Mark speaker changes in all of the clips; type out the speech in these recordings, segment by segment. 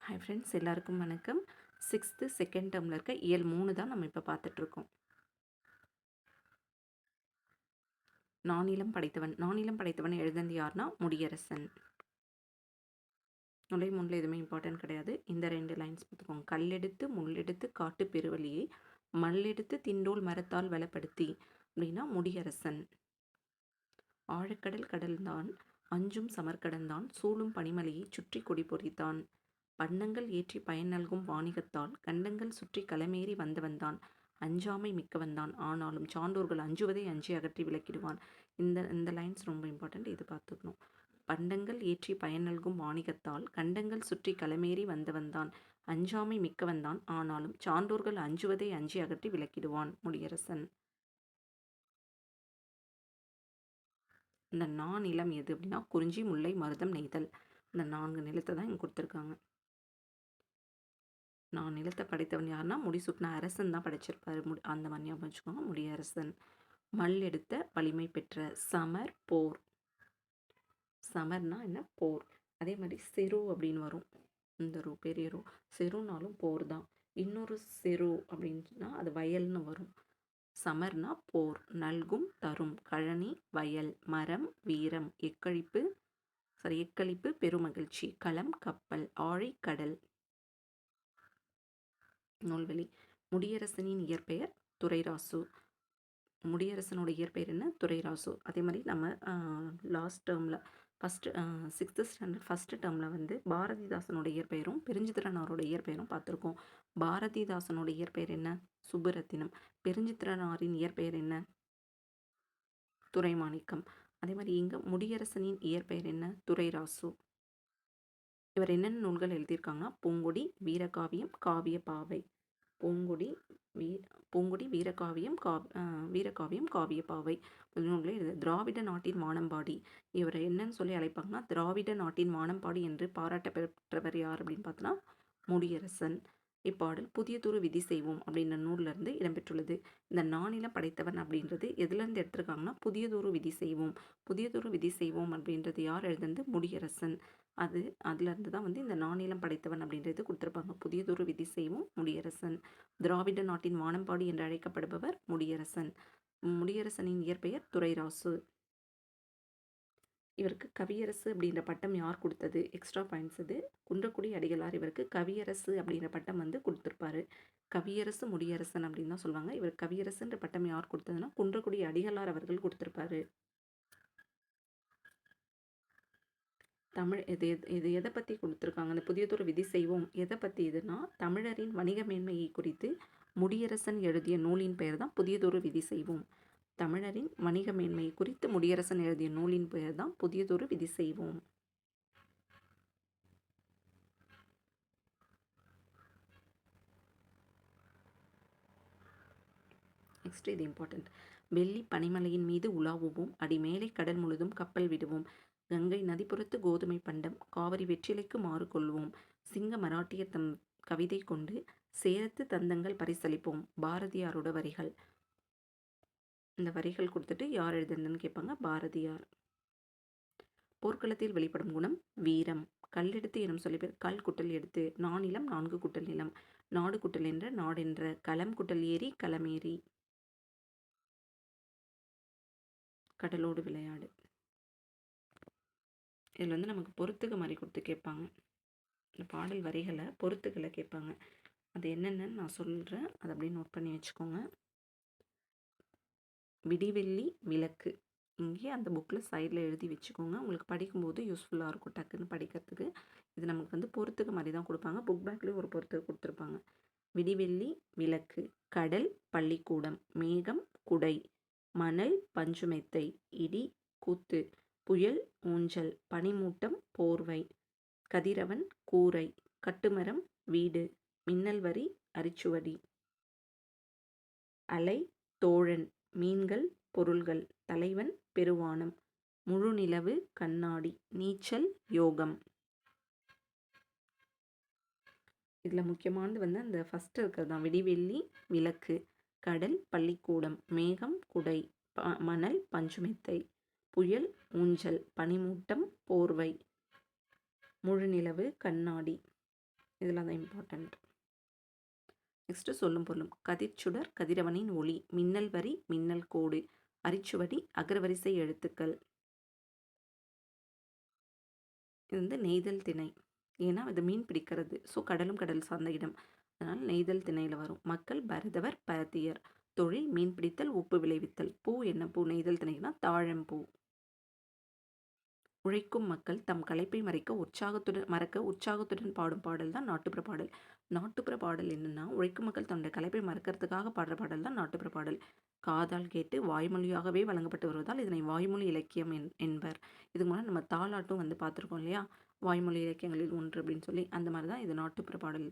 Speaker 1: Hi friends, எல்லாருக்கும் வணக்கம். 6th second டேர்மில் இருக்க இயல் 3 தான் நம்ம இப்போ பார்த்துட்ருக்கோம். நானிலம் படைத்தவன். நானிலம் படைத்தவன் எழுதுனது யாருன்னா முடியரசன். நுழை முன்னில் எதுவுமே இம்பார்ட்டன்ட் கிடையாது. இந்த 2 லைன்ஸ் பார்த்துக்கோங்க. கல்லெடுத்து முள்ளெடுத்து காட்டு பெருவழியை மல்லெடுத்து திண்டோல் மரத்தால் வளப்படுத்தி அப்படின்னா முடியரசன். ஆழக்கடல் கடல்தான் அஞ்சும் சமர்கடந்தான் சூழும் பனிமலையை சுற்றி கொடி பொறித்தான். பண்டங்கள் ஏற்றி பயன் நல்கும் வாணிகத்தால் கண்டங்கள் சுற்றி களமேறி வந்தவன்தான் அஞ்சாமை மிக்கவன்தான் ஆனாலும் சான்றோர்கள் அஞ்சுவதை அஞ்சி அகற்றி விளக்கிடுவான். இந்த லைன்ஸ் ரொம்ப இம்பார்ட்டண்ட், இது பார்த்துக்கணும். பண்டங்கள் ஏற்றி பயன் நல்கும் வாணிகத்தால் கண்டங்கள் சுற்றி களமேறி வந்தவன்தான் அஞ்சாமை மிக்கவன்தான் ஆனாலும் சான்றோர்கள் அஞ்சுவதை அஞ்சி அகற்றி விளக்கிடுவான் முடியரசன். இந்த நிலம் எது அப்படின்னா குறிஞ்சி முல்லை மருதம் நெய்தல். இந்த 4 நிலத்தை தான் இங்கே கொடுத்துருக்காங்க. நான் நிலத்தை படைத்தவன் யாருன்னா முடிசூட்டின அரசன் தான் படைச்சிருப்பாரு. அந்த மாதிரி ஞாபகம் வச்சுக்கோங்க. முடியரசன். மல் எடுத்த வலிமை பெற்ற. சமர் போர். சமர்னா என்ன? போர். அதே மாதிரி செரு அப்படின்னு வரும். இந்த ரூ பெரிய ரூ. செருனாலும் போர் தான். இன்னொரு செரு அப்படின்னா அது வயல்னு வரும். சமர்னா போர். நல்கும் தரும். கழனி வயல். மரம் வீரம். எக்களிப்பு பெருமகிழ்ச்சி. களம் கப்பல். ஆழி கடல். நூல்வெளி. முடியரசனின் இயற்பெயர் துரைராசு. முடியரசனோட இயற்பெயர் என்ன? துரைராசு. அதே மாதிரி நம்ம லாஸ்ட் டேர்மில் ஃபஸ்ட்டு 6th ஸ்டாண்டர்ட் ஃபஸ்ட்டு டேர்மில் வந்து பாரதிதாசனோட இயற்பெயரும் பெருஞ்சித்திரனாரோட இயற்பெயரும் பார்த்துருக்கோம். பாரதிதாசனோட இயற்பெயர் என்ன? சுப்புரத்தினம். பெருஞ்சித்திரனாரின் இயற்பெயர் என்ன? துரைமாணிக்கம். அதே மாதிரி இங்கே முடியரசனின் இயற்பெயர் என்ன? துரைராசு. இவர் என்னென்ன நூல்கள் எழுதியிருக்காங்கன்னா பூங்கொடி, வீரகாவியம், காவிய பாவை. பூங்கொடி வீரகாவியம், காவிய பாவை நூல்களை எழுது. திராவிட நாட்டின் வானம்பாடி. இவரை என்னன்னு சொல்லி அழைப்பாங்கன்னா திராவிட நாட்டின் வானம்பாடி என்று பாராட்ட பெற்றவர் யார் அப்படின்னு பார்த்தோன்னா முடியரசன். இப்பாடல் புதியதொரு விதி செய்வோம் அப்படின்ற நூல்லேருந்து இடம்பெற்றுள்ளது. இந்த நானிலம் படைத்தவன் அப்படின்றது எதுலேருந்து எடுத்திருக்காங்கன்னா புதியதொரு விதி செய்வோம். புதியதொரு விதி செய்வோம் அப்படின்றது யார் எழுதுனது? முடியரசன். அதுலேருந்து தான் வந்து இந்த நானிலம் படைத்தவன் அப்படின்றது கொடுத்துருப்பாங்க. புதியதொரு விதி செய்வோம் முடியரசன். திராவிட நாட்டின் வானம்பாடி என்று அழைக்கப்படுபவர் முடியரசன். முடியரசனின் இயற்பெயர் துரைராசு. இவருக்கு கவியரசு அப்படின்ற பட்டம் யார் கொடுத்தது? எக்ஸ்ட்ரா பாயிண்ட்ஸ் இது. குன்றக்குடி அடிகளார் இவருக்கு கவியரசு அப்படின்ற பட்டம் வந்து கொடுத்துருப்பாரு. கவியரசு முடியரசன் அப்படின்னு தான் சொல்லுவாங்க. இவர் கவியரசுன்ற பட்டம் யார் கொடுத்ததுன்னா குன்றக்குடி அடிகளார் அவர்கள் கொடுத்துருப்பாரு. தமிழ் இது எதை பற்றி கொடுத்துருக்காங்க? அந்த புதியதொரு விதி செய்வோம் எதை பற்றி? இதுனா தமிழரின் வணிக மேன்மையை குறித்து முடியரசன் எழுதிய நூலின் பெயர் தான் புதியதொரு விதி செய்வோம். தமிழரின் வணிக மேன்மை குறித்து முடியரசன் எழுதிய நூலின் பெயர் தான் புதியதொரு விதி செய்வோம். நெக்ஸ்ட் இது இம்பார்ட்டன்ட். வெள்ளி பனிமலையின் மீது உலாவுவோம், அடிமேலை கடல் முழுதும் கப்பல் விடுவோம், கங்கை நதிப்புறத்து கோதுமை பண்டம், காவிரி வெற்றிலைக்கு மாறு கொள்வோம், சிங்க மராட்டியர் தம் கவிதை கொண்டு சேரத்து தந்தங்கள் பரிசளிப்போம். பாரதியாரோட வரிகள். இந்த வரிகள் கொடுத்துட்டு யார் எழுதுனதுன்னு கேட்பாங்க. பாரதியார். போர்க்களத்தில் வெளிப்படும் குணம் வீரம். கல்லெடுத்து எனும் சொல்லி பேர். கல் குட்டல் எடுத்து. நானிலம் 4 குட்டல் நிலம். நாடு குட்டல் என்ற நாடென்ற. களம் குட்டல் ஏரி களமேரி. கடலோடு விளையாடு. இதில் வந்து நமக்கு பொறுத்துக்க மாதிரி கொடுத்து கேட்பாங்க. இந்த பாடல் வரிகளை பொறுத்துக்களை கேட்பாங்க. அது என்னென்னு நான் சொல்கிறேன், அதை அப்படியே நோட் பண்ணி வச்சுக்கோங்க. விடிவெள்ளி விளக்கு. இங்கே அந்த புக்கில் சைடில் எழுதி வச்சுக்கோங்க. உங்களுக்கு படிக்கும்போது யூஸ்ஃபுல்லாக இருக்கும் டக்குன்னு படிக்கிறதுக்கு. இது நமக்கு வந்து பொறுத்துக்க மாதிரி தான் கொடுப்பாங்க. புக் பேக்லேயும் ஒரு பொறுத்துக்க கொடுத்துருப்பாங்க. விடிவெள்ளி விளக்கு. கடல் பள்ளிக்கூடம். மேகம் குடை. மணல் பஞ்சுமெத்தை. இடி கூத்து. புயல் ஊஞ்சல். பனிமூட்டம் போர்வை. கதிரவன் கூரை. கட்டுமரம் வீடு. மின்னல் வரி அரிச்சுவடி. அலை தோழன். மீன்கள் பொருள்கள். தலைவன் பெருவானம். முழுநிலவு கண்ணாடி. நீச்சல் யோகம். இதில் முக்கியமானது வந்து அந்த ஃபஸ்ட்டு இருக்கிறது தான். விடிவெள்ளி விளக்கு. கடல் பள்ளிக்கூடம். மேகம் குடை. மணல் பஞ்சுமெத்தை. புயல் ஊஞ்சல். பனிமூட்டம் போர்வை. முழுநிலவு கண்ணாடி. இதெல்லாம் தான் இம்பார்ட்டண்ட். நெக்ஸ்ட்டு சொல்லும் பொருளும். கதிர்ச்சுடர் கதிரவனின் ஒளி, மின்னல் வரி மின்னல் கோடு, அரிச்சுவடி அகரவரிசை எழுத்துக்கள். இது வந்து நெய்தல் திணை. ஏன்னா அது மீன் பிடிக்கிறது. ஸோ கடலும் கடல் சார்ந்த இடம். அதனால் நெய்தல் திணையில் வரும். மக்கள் பரதவர் பரத்தியர். தொழில் மீன் பிடித்தல் உப்பு விளைவித்தல். பூ என்ன பூ? நெய்தல் திணைனா தாழம்பூ. உழைக்கும் மக்கள் தம் களைப்பை மறக்க உற்சாகத்துடன் பாடும் பாடல் தான் நாட்டுப்புற பாடல். நாட்டுப்புற பாடல் என்னன்னா, உழைக்கும் மக்கள் தன்னுடைய களைப்பை மறக்கிறதுக்காக பாடுற பாடல் தான் நாட்டுப்புற பாடல். காதால் கேட்டு வாய்மொழியாகவே வழங்கப்பட்டு வருவதால் இதனை வாய்மொழி இலக்கியம் என்பர். இதுக்கு முன்னாடி நம்ம தாலாட்டும் வந்து பார்த்துருக்கோம் இல்லையா? வாய்மொழி இலக்கியங்களில் ஒன்று அப்படின்னு சொல்லி. அந்த மாதிரி தான் இது நாட்டுப்புற பாடல்.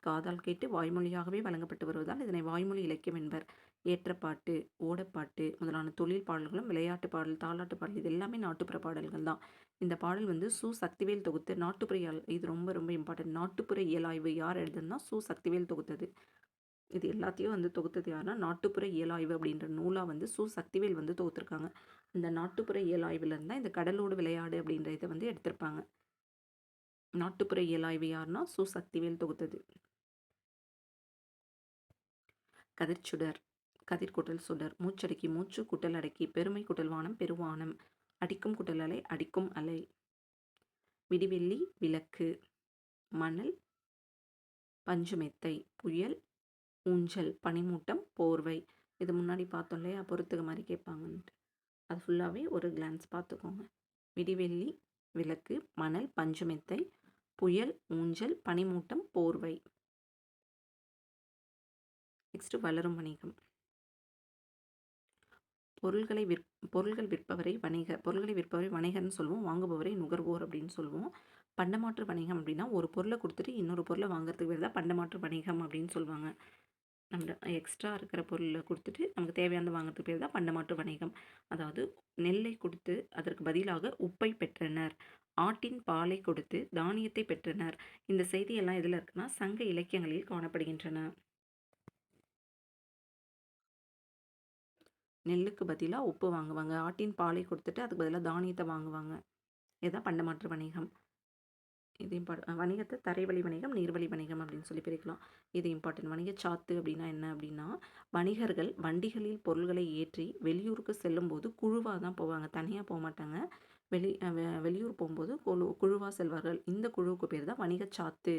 Speaker 1: காதால் கேட்டு வாய்மொழியாகவே வழங்கப்பட்டு வருவதால் இதனை வாய்மொழி இலக்கியம் என்பர். ஏற்றப்பாட்டு, ஓடப்பாட்டு முதலான தொழில் பாடல்களும், விளையாட்டு பாடல், தாலாட்டு பாடல் இது எல்லாமே நாட்டுப்புற பாடல்கள் தான். இந்த பாடல் வந்து சு. சக்திவேல் தொகுத்து நாட்டுப்புற இது ரொம்ப ரொம்ப இம்பார்ட்டன்ட். நாட்டுப்புற இயலாய்வு யார் எழுதுனா? சு. சக்திவேல் தொகுத்தது. இது எல்லாத்தையும் வந்து தொகுத்தது யாருன்னா, நாட்டுப்புற இயலாய்வு அப்படின்ற நூலாக வந்து சு. சக்திவேல் வந்து தொகுத்துருக்காங்க. இந்த நாட்டுப்புற இயலாய்வுலேருந்து தான் இந்த கடலோடு விளையாடு அப்படின்ற இதை வந்து எடுத்திருப்பாங்க. நாட்டுப்புற இயலாய்வு யாருன்னா? சு. சக்திவேல் தொகுத்தது. கதிர்ச்சுடர் கதிர் கூட்டல் சுடர். மூச்சடக்கி மூச்சு கூட்டல் அடக்கி. பெருமை கூட்டல் வானம் பெருவானம். அடிக்கும் கூட்டல் அலை அடிக்கும் அலை. விடிவெள்ளி விளக்கு. மணல் பஞ்சுமெத்தை. புயல் ஊஞ்சல். பனிமூட்டம் போர்வை. இது முன்னாடி பார்த்தோம் இல்லையா? பொறுத்துக்க மாதிரி கேட்பாங்கன்ட்டு. அது ஃபுல்லாகவே ஒரு கிளான்ஸ் பார்த்துக்கோங்க. விடிவெள்ளி விளக்கு, மணல் பஞ்சுமெத்தை, புயல் ஊஞ்சல், பனிமூட்டம் போர்வை. நெக்ஸ்ட்டு வளரும் வணிகம். பொருள்கள் விற்பவரை வணிகர்னு சொல்லுவோம். வாங்குபவரை நுகர்வோர் அப்படின்னு சொல்லுவோம். பண்டமாற்று வணிகம் அப்படின்னா ஒரு பொருளை கொடுத்துட்டு இன்னொரு பொருளை வாங்குறதுக்கு பேர் தான் பண்டமாற்று வணிகம் அப்படின்னு சொல்லுவாங்க. நம்ம எக்ஸ்ட்ரா இருக்கிற பொருளை கொடுத்துட்டு நமக்கு தேவையானது வாங்குறதுக்கு பேர் தான் பண்டமாற்று வணிகம். அதாவது நெல்லை கொடுத்து அதற்கு பதிலாக உப்பை பெற்றனர். ஆட்டின் பாலை கொடுத்து தானியத்தை பெற்றனர். இந்த செய்தியெல்லாம் எதில் இருக்குன்னா, சங்க இலக்கியங்களில் காணப்படுகின்றன. நெல்லுக்கு பதிலாக உப்பு வாங்குவாங்க. ஆட்டின் பாலை கொடுத்துட்டு அதுக்கு பதிலாக தானியத்தை வாங்குவாங்க. இதுதான் பண்டமாற்று வணிகம். இது வணிகத்தை தரைவழி வணிகம், நீர்வழி வணிகம் அப்படின்னு சொல்லி பிரிக்கலாம். இது இம்பார்ட்டன்ட். வணிக சாத்து அப்படின்னா என்ன அப்படின்னா, வணிகர்கள் வண்டிகளில் பொருள்களை ஏற்றி வெளியூருக்கு செல்லும்போது குழுவாக தான் போவாங்க. தனியாக போக மாட்டாங்க. வெளியூர் போகும்போது குழுவாக செல்வார்கள். இந்த குழுவுக்கு பேர் தான் வணிக சாத்து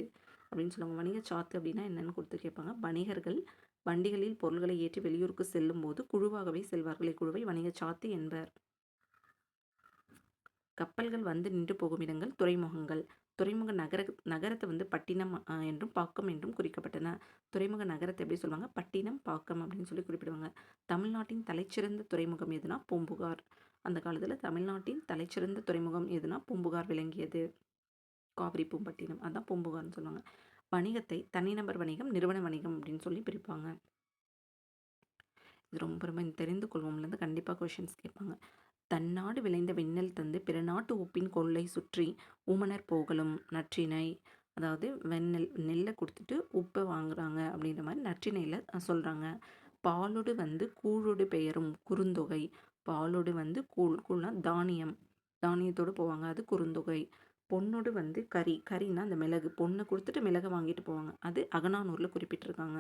Speaker 1: அப்படின்னு சொல்லுவாங்க. வணிக சாத்து அப்படின்னா என்னன்னு கொடுத்து கேட்பாங்க. வணிகர்கள் வண்டிகளில் பொருள்களை ஏற்றி வெளியூருக்கு செல்லும்போது குழுவாகவே செல்வார்கள். இக்குழுவை வணிக சாத்து என்பர். கப்பல்கள் வந்து நின்று போகும் இடங்கள் துறைமுகங்கள். துறைமுக நகரத்தை வந்து பட்டினம் என்றும் பாக்கம் என்றும் குறிக்கப்பட்டன. துறைமுக நகரத்தை எப்படி சொல்லுவாங்க? பட்டினம், பாக்கம் அப்படின்னு சொல்லி குறிப்பிடுவாங்க. தமிழ்நாட்டின் தலைச்சிறந்த துறைமுகம் எதுனா? பூம்புகார். அந்த காலத்தில் தமிழ்நாட்டின் தலைச்சிறந்த துறைமுகம் எதுனா? பூம்புகார் விளங்கியது. காவிரி பூம்பட்டினம் அதான் பூம்புகார்னு சொல்லுவாங்க. வணிகத்தை தனிநபர் வணிகம், நிறுவன வணிகம் அப்படின்னு சொல்லி பிரிப்பாங்க. இது ரொம்ப ரொம்ப தெரிந்து கொள்வோம்லேருந்து கண்டிப்பாக கொஷின்ஸ் கேட்பாங்க. தன்னாடு விளைந்த வெண்ணெல் தந்து பிற நாட்டு உப்பின் கொள்ளை சுற்றி ஊமனர் போகலும் நற்றிணை. அதாவது நெல்லை கொடுத்துட்டு உப்பை வாங்குறாங்க அப்படின்ற மாதிரி நற்றிணையில் சொல்கிறாங்க. பாலோடு வந்து கூழோடு பெயரும் குறுந்தொகை. பாலோடு வந்து கூழ்னா தானியம். தானியத்தோடு போவாங்க, அது குறுந்தொகை. பொண்ணோடு வந்து கறினா அந்த மிளகு. பொண்ணை கொடுத்துட்டு மிளகை வாங்கிட்டு போவாங்க, அது அகநானூரில் குறிப்பிட்டிருக்காங்க.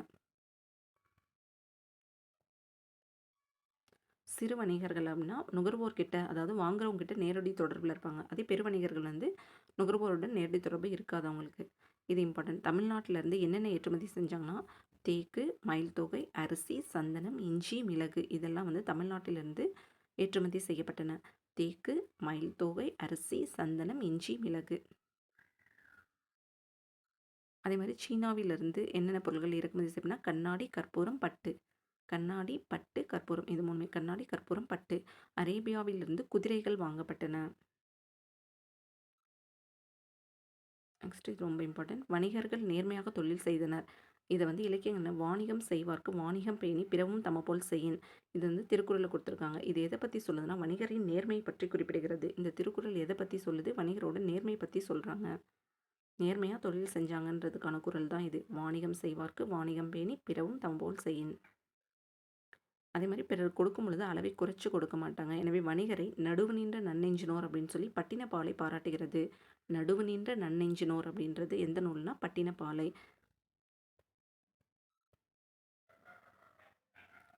Speaker 1: சிறு வணிகர்கள் அப்படின்னா நுகர்வோர்கிட்ட, அதாவது வாங்குறவங்க கிட்ட நேரடி தொடர்பில் இருப்பாங்க. அதே பெருவணிகர்கள் வந்து நுகர்வோருடன் நேரடி தொடர்பு இருக்காது அவங்களுக்கு. இது இம்பார்ட்டன்ட். தமிழ்நாட்டிலேருந்து என்னென்ன ஏற்றுமதி செஞ்சாங்கன்னா, தேக்கு, மயில் தொகை, அரிசி, சந்தனம், இஞ்சி, மிளகு இதெல்லாம் வந்து தமிழ்நாட்டிலிருந்து ஏற்றுமதி செய்யப்பட்டன. தேக்கு, மயில் தொகை, அரிசி, சந்தனம், இஞ்சி, மிளகு. அதே மாதிரி சீனாவிலிருந்து என்னென்ன பொருட்கள் இறக்குமதி செய்யப்பட்டனா, கண்ணாடி, கற்பூரம், பட்டு. கண்ணாடி, பட்டு, கற்பூரம் இது மூணுமே. கண்ணாடி, கற்பூரம், பட்டு. அரேபியாவிலிருந்து குதிரைகள் வாங்கப்பட்டன. நெக்ஸ்ட் இது ரொம்ப இம்பார்ட்டன்ட். வணிகர்கள் நேர்மையாக தொழில் செய்தனர். இதை வந்து இலக்கியங்கள் வாணிகம் செய்வார்க்கு வாணிகம் பேணி பிறவும் தம போல் செய்யின். இது வந்து திருக்குறளில் கொடுத்துருக்காங்க. இது எதை பற்றி சொல்லுதுன்னா, வணிகரின் நேர்மை பற்றி குறிப்பிடுகிறது. இந்த திருக்குறள் எதை பற்றி சொல்லுது? வணிகரோட நேர்மை பற்றி சொல்கிறாங்க. நேர்மையாக தொழில் செஞ்சாங்கன்றதுக்கான குறள் தான் இது. வாணிகம் செய்வார்க்கு வாணிகம் பேணி பிறவும் தம போல் செய்யின். அதே மாதிரி பிறர் கொடுக்கும் பொழுது அளவை குறைச்சி கொடுக்க மாட்டாங்க. எனவே வணிகரை நடுவு நின்ற நன்னெஞ்சினோர் அப்படின்னு சொல்லி பட்டினப்பாலை பாராட்டுகிறது. நடுவு நின்ற நன்னெஞ்சினோர் அப்படின்றது எந்த நூல்னா பட்டினப்பாலை.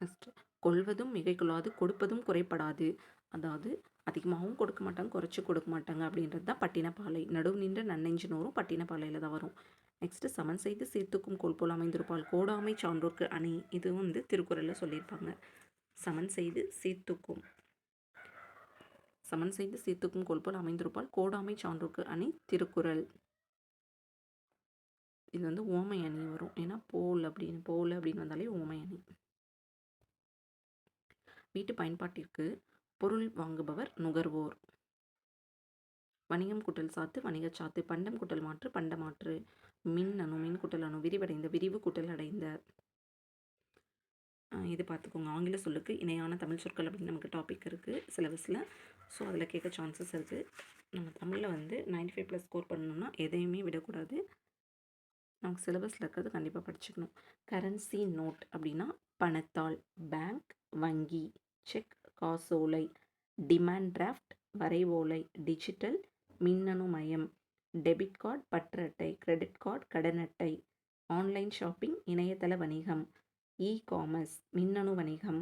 Speaker 1: நெக்ஸ்ட் கொள்வதும் மிகை கொள்ளாது கொடுப்பதும் குறைப்படாது. அதாவது அதிகமாகவும் கொடுக்க மாட்டாங்க, குறைச்சி கொடுக்க மாட்டாங்க அப்படின்றது தான் பட்டினப்பாலை. நடுவு நின்ற நன்னெஞ்சினோரும் பட்டினப்பாலையில் தான் வரும். நெக்ஸ்ட்டு சமன் செய்து சீர்தூக்கும் கோல் போல் அமைந்திருப்பால் கோடாமை சான்றோர்க்கு அணி. இதுவும் வந்து திருக்குறளில் சொல்லியிருப்பாங்க. சமன் செய்து சீர்தூக்கும் சமன் செய்து சீர்தூக்கும் கோல் போல் அமைந்திருப்பால் கோடாமை சான்றோர்க்கு அணி திருக்குறள். இது வந்து ஓமை அணி வரும். ஏன்னா போல் அப்படின்னு வந்தாலே ஓமை அணி. வீட்டு பயன்பாட்டிற்கு பொருள் வாங்குபவர் நுகர்வோர். வணிகம் கூட்டல் சாத்து வணிகச் சாத்து. பண்டம் கூட்டல் மாற்று பண்டமாற்று. மின் அணு மின் கூட்டல் அணு விரிவடைந்த விரிவு கூட்டல் அடைந்த. இது பார்த்துக்கோங்க. ஆங்கில சொல்லுக்கு இணையான தமிழ் சொற்கள் அப்படின்னு நமக்கு டாபிக் இருக்குது சிலபஸில். ஸோ அதில் கேட்க சான்சஸ் இருக்குது. நம்ம தமிழில் வந்து 95+ ஸ்கோர் பண்ணணும்னா எதையுமே விடக்கூடாது. நமக்கு சிலபஸில் இருக்கிறது கண்டிப்பாக படிச்சுக்கணும். கரன்சி நோட் அப்படின்னா பணத்தாள். பேங்க் வங்கி. செக் காசோலை. டிமாண்ட் டிராஃப்ட் வரைவோலை. டிஜிட்டல் மின்னணு மயம். டெபிட் கார்டு பற்று அட்டை. கிரெடிட் கார்டு கடன் அட்டை. ஆன்லைன் ஷாப்பிங் இணையதள வணிகம். இ காமர்ஸ் மின்னணு வணிகம்.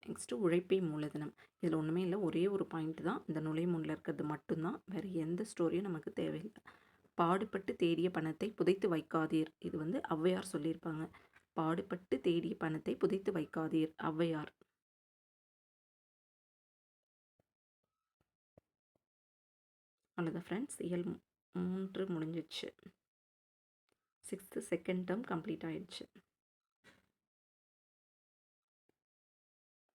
Speaker 1: நெக்ஸ்ட்டு உழைப்பே மூலதனம். இதில் ஒன்றுமே இல்லை, ஒரே ஒரு பாயிண்ட் தான். இந்த நுழைமுன்னில் இருக்கிறது மட்டும்தான், வேறு எந்த ஸ்டோரியும் நமக்கு தேவையில்லை. பாடுபட்டு தேடிய பணத்தை புதைத்து வைக்காதீர். இது வந்து ஔவையார் சொல்லியிருப்பாங்க. பாடுபட்டு தேடிய பணத்தை புதைத்து வைக்காதீர், ஔவையார். அவ்வளோதான் ஃப்ரெண்ட்ஸ், இயல் 3 முடிஞ்சிச்சு. 6th செகண்ட் டேர்ம் கம்ப்ளீட் ஆயிடுச்சு.